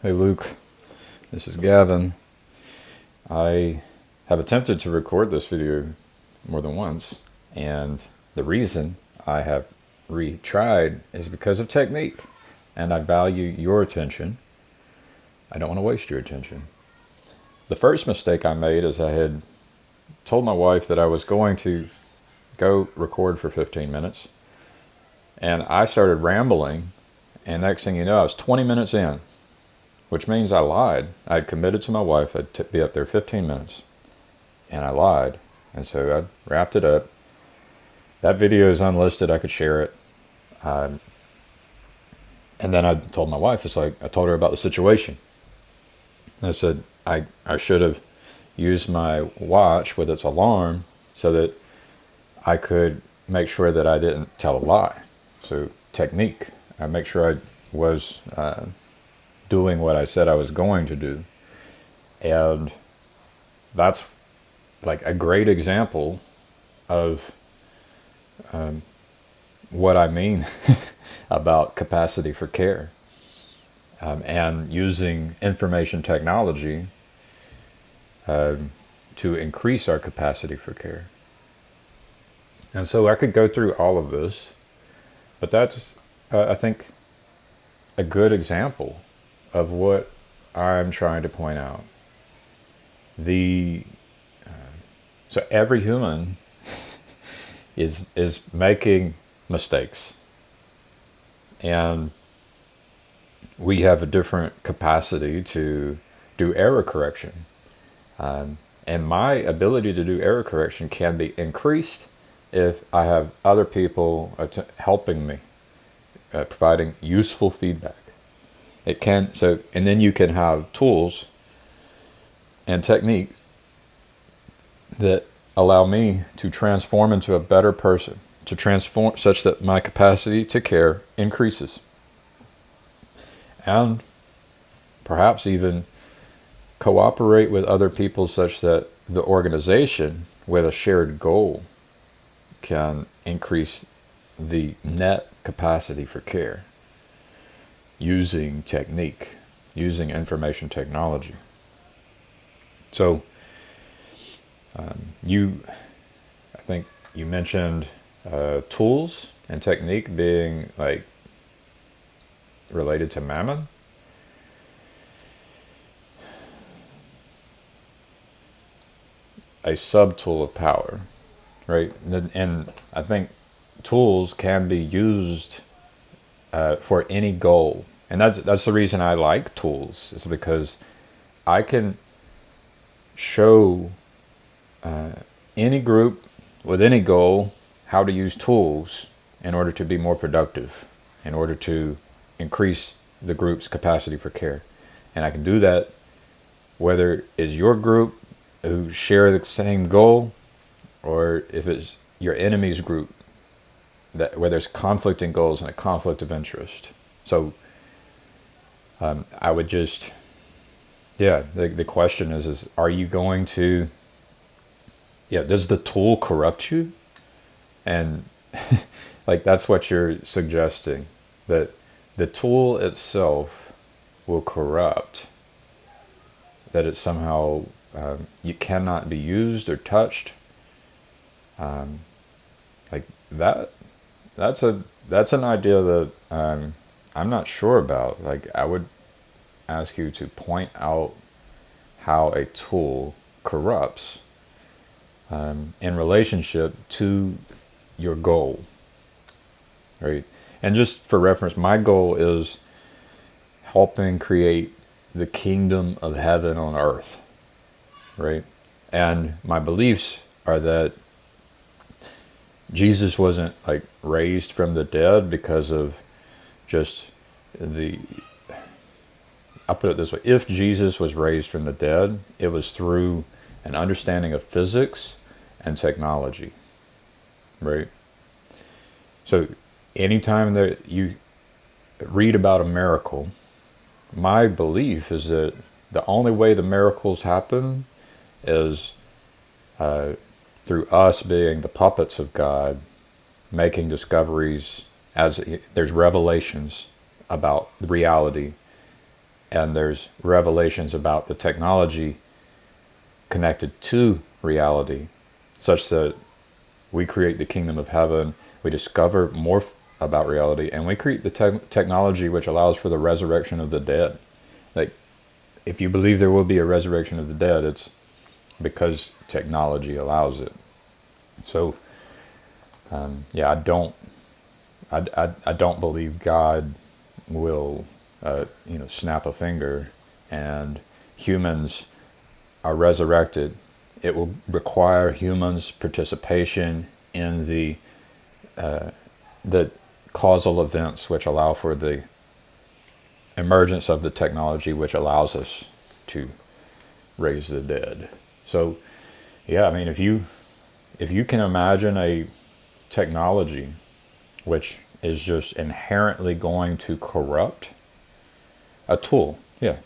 Hey Luke, this is Gavin. I have attempted to record this video more than once, and the reason I have retried is because of technique, and I value your attention. I don't want to waste your attention. The first mistake I made is I had told my wife that I was going to go record for 15 minutes, and I started rambling, and next thing you know, I was 20 minutes in, which means I lied. I'd committed to my wife I'd be up there 15 minutes, and I lied. And so I wrapped it up. That video is unlisted. I could share it. And then I told my wife, I told her about the situation. I said, I should have used my watch with its alarm so that I could make sure that I didn't tell a lie. So technique. I make sure I was doing what I said I was going to do. And that's like a great example of what I mean about capacity for care, and using information technology to increase our capacity for care. And so I could go through all of this, but that's, I think, a good example of what I'm trying to point out. So every human is making mistakes, and we have a different capacity to do error correction. And my ability to do error correction can be increased if I have other people helping me, providing useful feedback. And then you can have tools and techniques that allow me to transform into a better person, to transform such that my capacity to care increases. And perhaps even cooperate with other people such that the organization with a shared goal can increase the net capacity for care using technique, using information technology. So I think you mentioned tools and technique being like related to mammon. A sub-tool of power, right? And I think tools can be used for any goal. And that's the reason I like tools, is because I can show any group with any goal how to use tools in order to be more productive, in order to increase the group's capacity for care. And I can do that whether it's your group who share the same goal, or if it's your enemy's group where there's conflicting goals and a conflict of interest. So I would just, the question is are you going to, does the tool corrupt you? And like that's what you're suggesting, that the tool itself will corrupt, that it somehow you cannot be used or touched. Like that's an idea that I'm not sure about. Like I would ask you to point out how a tool corrupts in relationship to your goal, right? And just for reference, my goal is helping create the kingdom of heaven on earth, right? And my beliefs are that Jesus wasn't like raised from the dead because of just I'll put it this way: if Jesus was raised from the dead, it was through an understanding of physics and technology, right? So anytime that you read about a miracle, my belief is that the only way the miracles happen is through us being the puppets of God, making discoveries as there's revelations about the reality, and there's revelations about the technology connected to reality, such that we create the kingdom of heaven, we discover more about reality, and we create the technology which allows for the resurrection of the dead. Like, if you believe there will be a resurrection of the dead, it's because technology allows it. So, yeah, I don't believe God will, snap a finger and humans are resurrected. It will require humans' participation in the causal events which allow for the emergence of the technology which allows us to raise the dead. So, yeah, I mean, if you can imagine a technology which is just inherently going to corrupt a tool, yeah.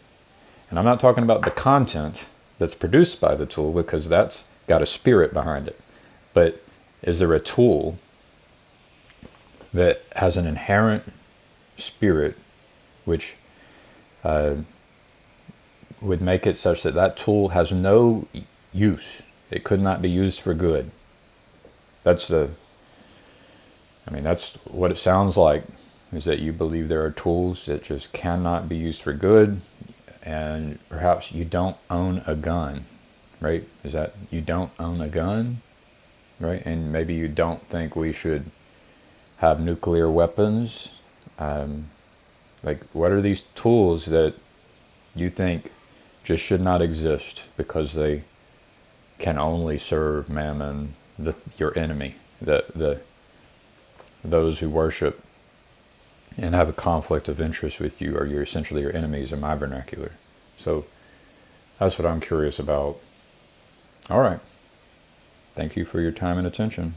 And I'm not talking about the content that's produced by the tool, because that's got a spirit behind it. But is there a tool that has an inherent spirit which would make it such that that tool has no use? It could not be used for good. That's what it sounds like, is that you believe there are tools that just cannot be used for good. And perhaps you don't own a gun, right? Is that you don't own a gun, right? And maybe you don't think we should have nuclear weapons. Like, what are these tools that you think just should not exist because they can only serve Mammon, your enemy, those who worship and have a conflict of interest with you, or you're essentially your enemies in my vernacular. So that's what I'm curious about. All right. Thank you for your time and attention.